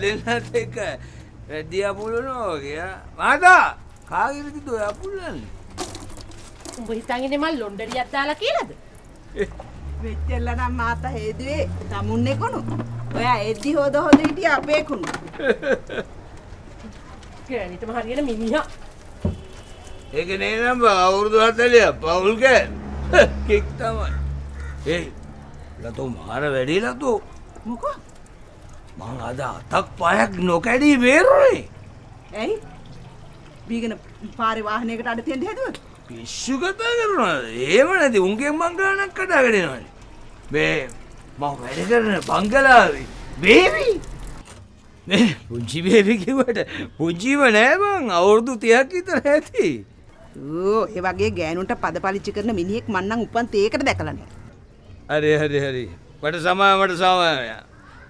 දෙන්නත් එක්ක රැදියා පුලනවා වගේ. මාතා කාගෙනද ඔයා පුල්ලන්නේ? උඹ හිතන් ඉන්නේ මල් ලොන්ඩරියක් දාලා කියලාද? මෙච්චර නම් මාතා හේදුවේ තමුන්නේ කොණු. ඔයා එද්දි හොද හිටිය අපේ කුණු. ගෑනිටම හරියන මිනිහා. ඒක නේනම් අවුරුදු 40 පවුල් කෑන්. කික් තමයි. ඒ ලතෝ මාර වැඩි ලතෝ. මොකෝ? මං අද අතක් පයක් නොකැඩී බේරුනේ. ඇයි? බීගෙන පාරේ වාහනයකට අඩ තියන්න හැදුවද? පිස්සු කතා කරනවාද? එහෙම නැති උන්ගෙන් මං ගානක් කඩාගෙන එනවනේ. මේ මම වැඩ කරන බංගලාවේ බේබි. මේ පුංචි බේබි කිව්වට පුංචිම නෑ මං අවුරුදු 30ක් විතර ඇති. ඕ ඒ වගේ ගෑනුන්ට පදපලිච්ච කරන මිනිහෙක් මං නම් උපන් තේකට දැකලා නෑ. හරි. මට සමාය.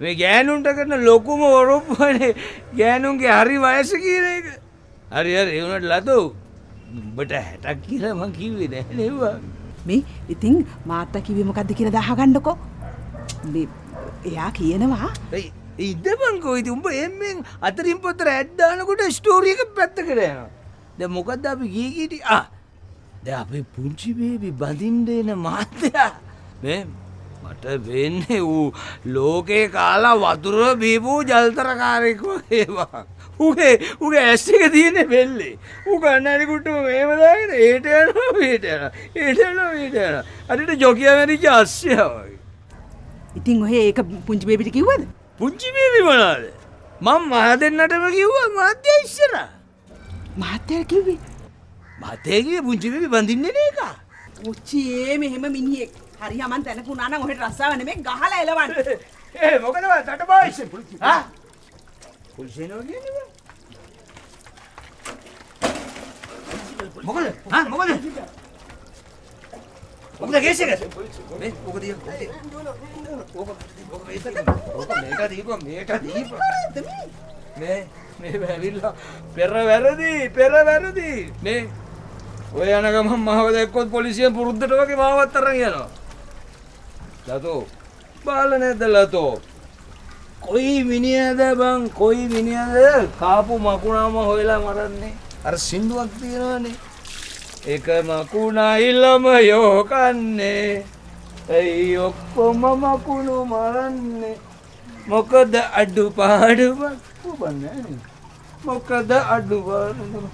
මේ ගෑනුන්ට කරන ලොකුම ඔරොප්පුවනේ ගෑනුන්ගේ හරි වයස කියන එක. හරි ඒ උනට ලතෝ උඹට 60ක් කියලා මං කිව්වේ නෑ නෙව්වා. මේ ඉතින් මාත්තා කිව්වේ මොකද්ද කියලා දහගන්නකෝ. මේ එයා කියනවා ඉදමංකෝ ඉතින් උඹ එම්මෙන් අතරින් පතර ඇඩ් දානකොට ස්ටෝරි එක පැත්තකට යනවා. දැන් මොකද්ද අපි ගිහිටි දැන් අපේ පුංචි බේබි බඳින්න එන මාත්‍යා මේ මට වෙන්නේ ඌ ලෝකේ කාලා වතුර බීපු ජල්තරකාරයෙක් වගේ වා. උගේ ඇස් එක තියෙන්නේ බෙල්ලේ. ඌ කන්නඩි කුට්ටුව මේව දාගෙන ඒට යනවා. අරිට ජොකියා මැරිච්ච අස්සයා වගේ. ඉතින් ඔහේ ඒක පුංචි බේබිට කිව්වද? පුංචි බේබි මොනවාද? මම මහ දෙන්නටම කිව්වා මාත්‍යා ඉස්සරහා. මාත්‍යා කිව්වේ? මාත්‍යා කිව්වේ පුංචි බේබි බඳින්නේ නේක. ඔච්චේ මෙහෙම මිනිහෙක්. හරි යමන් තැනකුණා නම් ඔහෙට රස්සාව නෙමෙයි ගහලා එලවන්න. මොකද තටබායිස් පුංචි. පුංචි නෝ කියන්නේ. මොකද? මොකද කේස් එක? මේ මොකද මේක දීපන්. මේ වැවිලා පෙර වැරදි. මේ ඔය යන ගමන් මාව දැක්කොත් පොලිසියෙන් පුරුද්දට වගේ මාවත් අරන් යනවා. ලතෝ බාල නැද්ද ලතෝ? කොයි මිනිහද කාපු මකුණාම හොයලා මරන්නේ? අර සින්දුවක් තියෙනවනේ. එක මකුණයි ළමයෝ කන්නේ. ඇයි ඔක්කොම මකුණු මරන්නේ? මොකද අඩුපාඩුවක් උබන්නේ? මොකද අඩුපාඩුවක්?